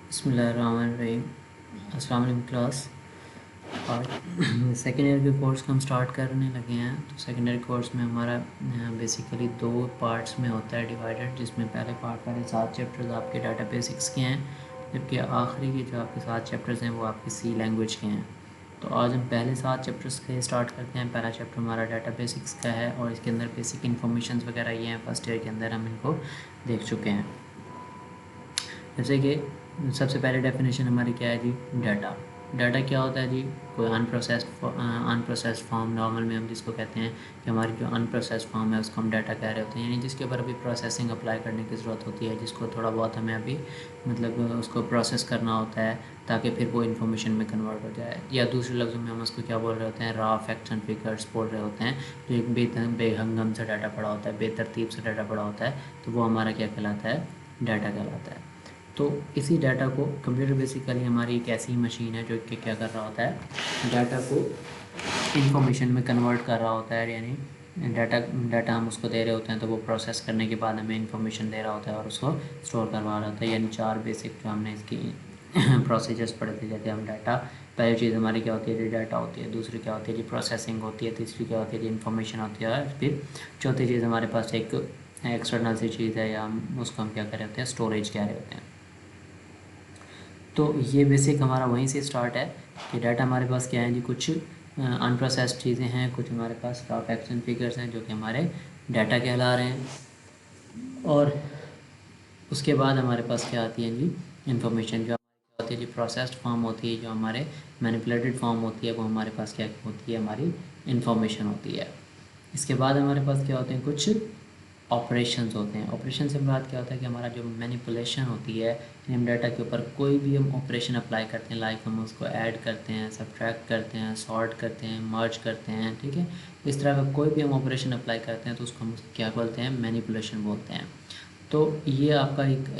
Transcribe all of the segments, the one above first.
बिस्मिल्लाहिर्रहमानिर्रहीम। अस्सलाम वालेकुम क्लास। और सेकेंड ईयर के कोर्स को हम स्टार्ट करने लगे हैं। तो सेकेंड ईयर कोर्स में हमारा बेसिकली 2 पार्ट्स में होता है डिवाइडेड, जिसमें पहले 7 चैप्टर्स आपके डाटा बेसिक्स के हैं, जबकि आखिरी के जो आपके 7 चैप्टर्स हैं वो आपके सी लैंग्वेज के हैं। तो आज हम पहले 7 चैप्टर्स के स्टार्ट करते हैं। पहला चैप्टर हमारा डाटा बेसिक्स का है और इसके अंदर बेसिक इन्फॉर्मेशन वगैरह ये हैं, फर्स्ट ईयर के अंदर हम इनको देख चुके हैं। जैसे कि सबसे पहले डेफिनेशन हमारी क्या है जी, डाटा। डाटा क्या होता है जी, कोई अनप्रोसेस्ड फॉर्म, नॉर्मल में हम जिसको कहते हैं कि हमारी जो अनप्रोसेस्ड फॉर्म है उसको हम डाटा कह रहे होते हैं, यानी जिसके ऊपर अभी प्रोसेसिंग अप्लाई करने की ज़रूरत होती है, जिसको थोड़ा बहुत हमें अभी मतलब उसको प्रोसेस करना होता है ताकि फिर वो इन्फॉर्मेशन में कन्वर्ट हो जाए। या दूसरे लफ्ज़ों में हम उसको क्या बोल रहे होते हैं, रॉ फैक्ट्स एंड फिगर्स बोल रहे होते हैं। जो एक बेहंगम सा डाटा पड़ा होता है, बेतरतीब से डाटा पड़ा होता है, तो वो हमारा क्या कहलाता है, डाटा कहलाता है। तो इसी डाटा को कंप्यूटर बेसिकली हमारी एक ऐसी मशीन है जो कि क्या कर रहा होता है, डाटा को इंफॉर्मेशन में कन्वर्ट कर रहा होता है। यानी डाटा हम उसको दे रहे होते हैं तो वो प्रोसेस करने के बाद हमें इंफॉर्मेशन दे रहा होता है और उसको स्टोर करवा रहा होता है। यानी 4 बेसिक जो हमने इसकी प्रोसीजर्स पढ़े थे, जैसे हम डाटा, पहली चीज़ हमारी क्या होती है जी, डाटा होती है। दूसरी क्या होती है जी, प्रोसेसिंग होती है। तीसरी क्या होती है जी, इन्फॉर्मेशन होती है। और फिर चौथी चीज़ हमारे पास एक एक्सटर्नल सी चीज़ है, या हम उसको हम क्या कर रहे होते हैं, स्टोरेज कह रहे होते हैं। तो ये बेसिक हमारा वहीं से स्टार्ट है कि डाटा हमारे पास क्या है जी, कुछ अनप्रोसेस्ड चीज़ें हैं, कुछ हमारे पास रॉ फैक्ट्स एंड फिगर्स हैं जो कि हमारे डाटा कहला रहे हैं। और उसके बाद हमारे पास क्या आती है जी, इन्फॉर्मेशन जो हमारी क्या होती है जी, प्रोसेस्ड फॉर्म होती है। जो हमारे मैनिपुलेटेड फॉर्म होती है वो हमारे पास क्या होती है, हमारी इन्फॉर्मेशन होती है। इसके बाद हमारे पास क्या होते हैं, कुछ ऑपरेशंस होते हैं। ऑपरेशन से बात क्या होता है कि हमारा जो मैनिपुलेशन होती है, हम डाटा के ऊपर कोई भी हम ऑपरेशन अप्लाई करते हैं, लाइक हम उसको ऐड करते हैं, सब्ट्रैक्ट करते हैं, सॉर्ट करते हैं, मर्ज करते हैं, ठीक है। इस तरह का कोई भी हम ऑपरेशन अप्लाई करते हैं तो उसको हम क्या बोलते हैं, मैनिपुलेशन बोलते हैं। तो ये आपका एक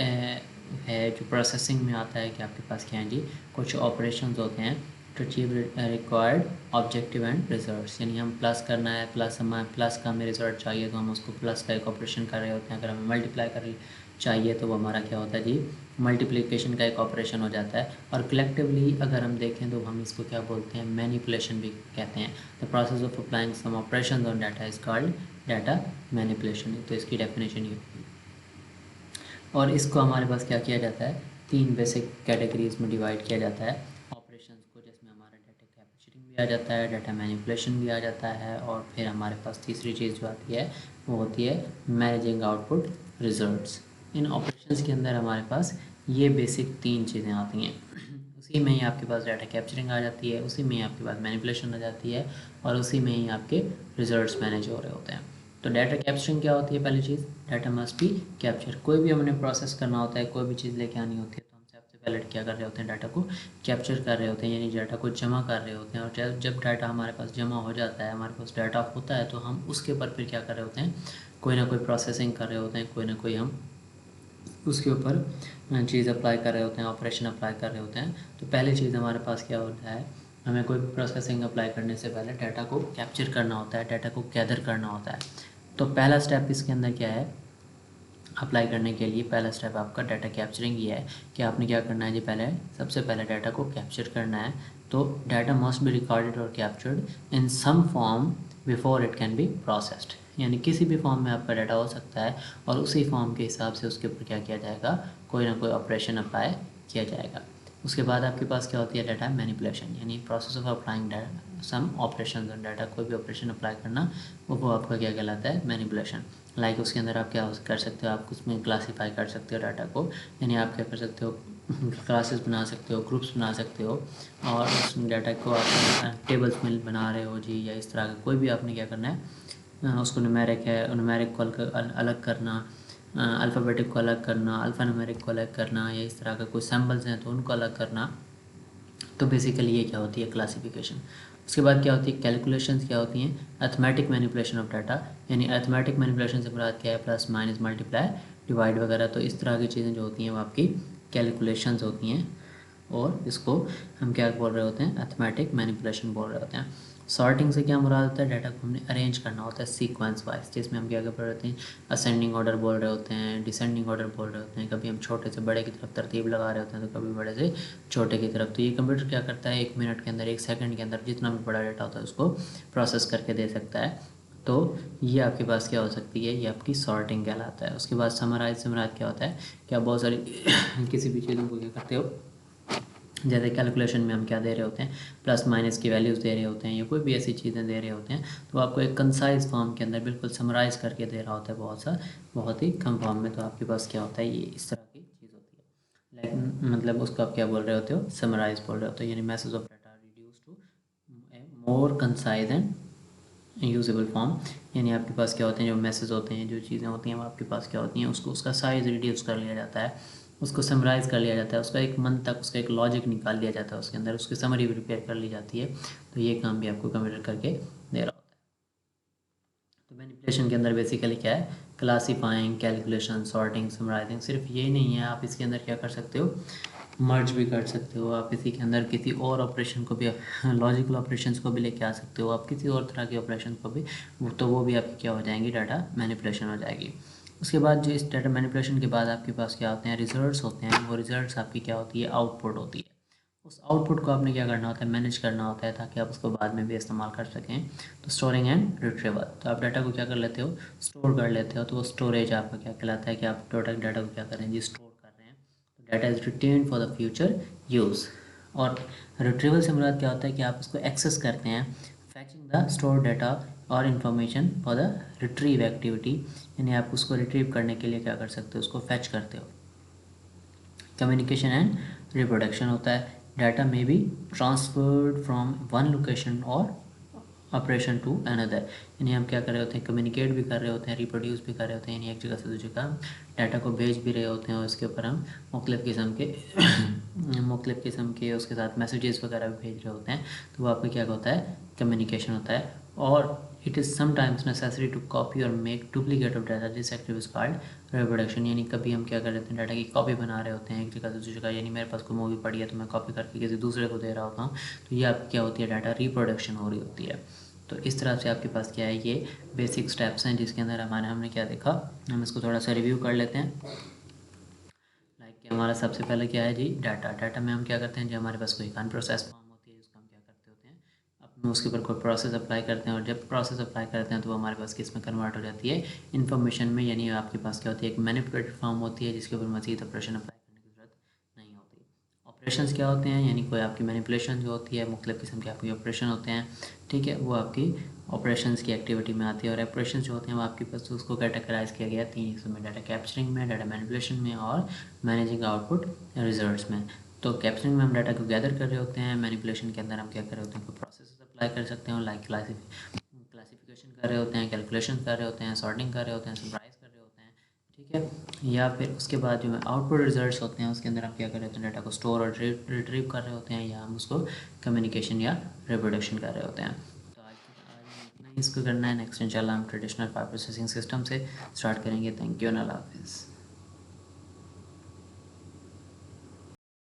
है जो प्रोसेसिंग में आता है कि आपके पास क्या है जी, कुछ ऑपरेशंस होते हैं to achieve required objective and results. यानी हम प्लस करना है, प्लस का हमें रिजल्ट चाहिए तो हम उसको प्लस का एक ऑपरेशन कर रहे होते हैं। अगर हमें मल्टीप्लाई कर चाहिए तो वो हमारा क्या होता है जी, मल्टीप्लिकेशन का एक ऑपरेशन हो जाता है। और कलेक्टिवली अगर हम देखें तो हम इसको क्या बोलते हैं, मैनिपुलेशन भी कहते हैं। The process of applying some operation on data is called data manipulation. तो इसकी डेफिनेशन ये होगी। और इसको हमारे पास क्या किया जाता है, 3 बेसिक कैटेगरीज में डिवाइड किया जाता है ऑपरेशंस को, जिसमें हमारा डाटा कैप्चरिंग भी आ जाता है, डाटा मैनिपुलेशन भी आ जाता है, और फिर हमारे पास तीसरी चीज़ जो आती है वो होती है मैनेजिंग आउटपुट रिजल्ट्स। इन ऑपरेशंस के अंदर हमारे पास ये बेसिक 3 चीज़ें आती हैं। उसी में ही आपके पास डाटा कैप्चरिंग आ जाती है, उसी में ही आपके पास मैनिपुलेशन आ जाती है, और उसी में ही आपके रिजल्ट्स मैनेज हो रहे होते हैं। तो डाटा कैप्चरिंग क्या होती है, पहली चीज़, डाटा मस्ट बी कैप्चर। कोई भी हमने प्रोसेस करना होता है, कोई भी चीज़ लेके आनी होती है तो हम सबसे पहले क्या कर रहे होते हैं, डाटा को कैप्चर कर रहे होते हैं, यानी डाटा को जमा कर रहे होते हैं। और जब डाटा हमारे पास जमा हो जाता है, हमारे पास डाटा होता है, तो हम उसके ऊपर फिर क्या कर रहे होते हैं, कोई ना कोई प्रोसेसिंग कर रहे होते हैं, कोई ना कोई हम उसके ऊपर चीज़ अप्लाई कर रहे होते हैं, ऑपरेशन अप्लाई कर रहे होते हैं। तो पहली चीज़ हमारे पास क्या होता है, हमें कोई प्रोसेसिंग अप्लाई करने से पहले डाटा को कैप्चर करना होता है, डाटा को गैदर करना होता है। तो पहला स्टेप इसके अंदर क्या है, अप्लाई करने के लिए पहला स्टेप आपका डाटा कैप्चरिंग ये है कि आपने क्या करना है जी, सबसे पहले डाटा को कैप्चर करना है। तो डाटा मस्ट बी रिकॉर्डेड और captured in some form before it can be processed. यानी किसी भी फॉर्म में आपका डाटा हो सकता है और उसी फॉर्म के हिसाब से उसके ऊपर क्या किया जाएगा, कोई ना कोई ऑपरेशन अप्लाई किया जाएगा। उसके बाद आपके पास क्या होती है, डाटा मैनिपुलेशन, यानी process of applying some operation on data. कोई भी ऑपरेशन अप्लाई करना वो आपका क्या कहलाता है, मैनिपुलेशन। लाइक उसके अंदर आप क्या कर सकते हो, आप उसमें क्लासीफाई कर सकते हो डाटा को, यानी आप क्या कर सकते हो, क्लासेस बना सकते हो, ग्रुप्स बना सकते हो, और उस डाटा को आप टेबल्स में बना रहे हो जी, या इस तरह का कोई भी आपने क्या करना है, उसको न्यूमेरिक है, न्यूमेरिक को अलग करना, अल्फ़ाबेटिक को अलग करना, अल्फ़ा न्यूमेरिक को अलग करना, या इस तरह का कोई सिंबल्स हैं तो उनको अलग करना। तो बेसिकली ये क्या होती है, क्लासिफिकेशन। उसके बाद क्या होती है, कैलकुलेशंस क्या होती हैं, अर्थमेटिक मैनिपुलेशन ऑफ डाटा। यानी अर्थमेटिक मैनिपुलेशन से मुराद क्या है, प्लस माइनस मल्टीप्लाई डिवाइड वगैरह। तो इस तरह की चीज़ें जो होती हैं वो आपकी कैलकुलेशंस होती हैं, और इसको हम क्या बोल रहे होते हैं, अर्थमेटिक मैनिपुलेशन बोल रहे होते हैं। सॉर्टिंग से क्या मुराद होता है, डाटा को हमने अरेंज करना होता है सीक्वेंस वाइज, जिसमें हम क्या कर रहे हैं, असेंडिंग ऑर्डर बोल रहे होते हैं, डिसेंडिंग ऑर्डर बोल रहे होते हैं, कभी हम छोटे से बड़े की तरफ तरतीब लगा रहे होते हैं तो कभी बड़े से छोटे की तरफ। तो ये कंप्यूटर क्या करता है, 1 मिनट के अंदर 1 सेकंड के अंदर जितना भी बड़ा डाटा होता है उसको प्रोसेस करके दे सकता है। तो ये आपके पास क्या हो सकती है, ये आपकी सॉर्टिंग कहलाता है। उसके बाद समराइज, समराइज क्या होता है कि आप बहुत सारी किसी भी चीज़ों को क्या करते हो, जैसे कैलकुलेशन में हम क्या दे रहे होते हैं, प्लस माइनस की वैल्यूज़ दे रहे होते हैं या कोई भी ऐसी चीज़ें दे रहे होते हैं, तो आपको एक कंसाइज फॉर्म के अंदर बिल्कुल समराइज करके दे रहा होता है, बहुत ही कम फॉर्म में। तो आपके पास क्या होता है, ये इस तरह की चीज़ होती है। लाइक मतलब उसको आप क्या बोल रहे होते हो, समराइज बोल रहे होते हो, यानी message of data reduce to a more concise and usable form. यानी आपके पास क्या होते हैं, जो मैसेज होते हैं, जो चीज़ें होती हैं वो आपके पास क्या होती हैं, उसको उसका साइज़ रिड्यूस कर लिया जाता है, उसको समराइज़ कर लिया जाता है, उसका एक मन तक उसका एक लॉजिक निकाल लिया जाता है, उसके अंदर उसकी समरी प्रिपेयर कर ली जाती है। तो ये काम भी आपको कंप्यूटर करके दे रहा होता है। तो मैनिपुलेशन के अंदर बेसिकली क्या है, क्लासीफाइंग, कैलकुलेशन, सॉर्टिंग, समराइजिंग। सिर्फ ये नहीं है, आप इसके अंदर क्या कर सकते हो, मर्ज भी कर सकते हो। आप इसी के अंदर किसी और ऑपरेशन को भी, लॉजिकल ऑपरेशंस को भी लेके आ सकते हो, आप किसी और तरह के ऑपरेशन को भी, तो वो भी आपकी क्या हो जाएंगी, डाटा मैनिपुलेशन हो जाएगी। उसके बाद जो इस डाटा मैनिपुलेशन के बाद आपके पास क्या होते हैं, रिजल्ट्स होते हैं। वो रिजल्ट्स आपकी क्या होती है, आउटपुट होती है। उस आउटपुट को आपने क्या करना होता है, मैनेज करना होता है, ताकि आप उसको बाद में भी इस्तेमाल कर सकें। तो स्टोरिंग एंड रिट्रीवल, तो आप डाटा को क्या कर लेते हो, स्टोर कर लेते हो। तो वो स्टोरेज आपका क्या कहलाता है कि आप टोटल डाटा को क्या कर रहे हैं जी, स्टोर कर रहे हैं। तो data is written for the future use. और रिट्रीवल से मुराद क्या होता है कि आप उसको एक्सेस करते हैं, फैचिंग द स्टोर डाटा और information for the retrieve activity, यानी आप उसको रिट्रीव करने के लिए क्या कर सकते हो, उसको फैच करते हो। कम्युनिकेशन एंड रिप्रोडक्शन होता है, डाटा में be transferred from one location और ऑपरेशन टू अनदर, यानी हम क्या कर रहे होते हैं, कम्युनिकेट भी कर रहे होते हैं, रिप्रोड्यूस भी कर रहे होते हैं, यानी एक जगह से दूसरी जगह डाटा को भेज भी रहे होते हैं, और इसके ऊपर हम मुख्तलिफ़ किस्म के मुख्तलिफ़ किस्म के उसके साथ मैसेजेस वगैरह भी भेज रहे होते हैं। तो वो आपका क्या होता है, कम्युनिकेशन होता है। और it is sometimes necessary to copy और make duplicate of data, this activity is called reproduction, यानी कभी हम क्या कर रहे होते हैं, डाटा की कॉपी बना रहे होते हैं एक जगह से दूसरी जगह, यानी मेरे पास कोई मूवी पड़ी है तो मैं कॉपी करके किसी दूसरे को दे रहा होता हूँ, तो ये आपकी क्या होती है, डाटा रिप्रोडक्शन हो रही होती है। तो इस तरह से आपके पास क्या है, ये बेसिक स्टेप्स हैं जिसके अंदर हमने क्या देखा, हम इसको थोड़ा सा रिव्यू कर लेते हैं। लाइक हमारा सबसे पहले क्या है जी, डाटा में हम क्या करते हैं, जब हमारे पास कोई अनप्रोसेस फॉर्म होती है जिसको हम क्या करते होते हैं, अपने उसके ऊपर कोई प्रोसेस अप्लाई करते हैं, और जब प्रोसेस अप्लाई करते हैं तो वो हमारे पास किस में कन्वर्ट हो जाती है, इन्फॉर्मेशन में। यानी आपके पास क्या होती है, एक मैनिपुलेटेड फॉर्म होती है जिसके ऊपर मज़ीद ऑपरेशन अप्लाई करने की ज़रूरत नहीं होती। ऑपरेशंस क्या होते हैं, यानी कोई आपकी मैनिपुलेशन जो होती है, मुख्तलिफ़ किस्म के आपके ऑपरेशन होते हैं, ठीक है, वो आपकी ऑपरेशंस की एक्टिविटी में आती है। और ऑपरेशंस जो होते हैं वो आपके पास उसको कैटेगराइज किया गया है 3 हिस्सों में, डाटा कैप्चरिंग में, डाटा मैनिपुलेशन में, और मैनेजिंग आउटपुट रिजल्ट्स में। तो कैप्चरिंग में हम डाटा को गैदर कर रहे होते हैं, मैनिपुलेशन के अंदर हम क्या कर रहे होते हैं, कोई प्रोसेस अप्लाई कर सकते हैं, लाइक क्लासिफिकेशन कर रहे होते हैं, कैलकुलेशन कर रहे होते हैं, सॉर्टिंग कर रहे होते हैं, समराइज कर रहे होते हैं, ठीक है। या फिर उसके बाद जो आउटपुट रिजल्ट्स होते हैं उसके अंदर हम क्या कर रहे होते हैं, डाटा को स्टोर और रिट्रीव कर रहे होते हैं, या हम उसको कम्युनिकेशन या रिप्रोडक्शन कर रहे होते हैं। तो आज इतना ही इसको करना है। नेक्स्ट इंशाल्लाह हम ट्रेडिशनल फाइल प्रोसेसिंग सिस्टम से स्टार्ट करेंगे। थैंक यू, अल्लाह हाफिज़।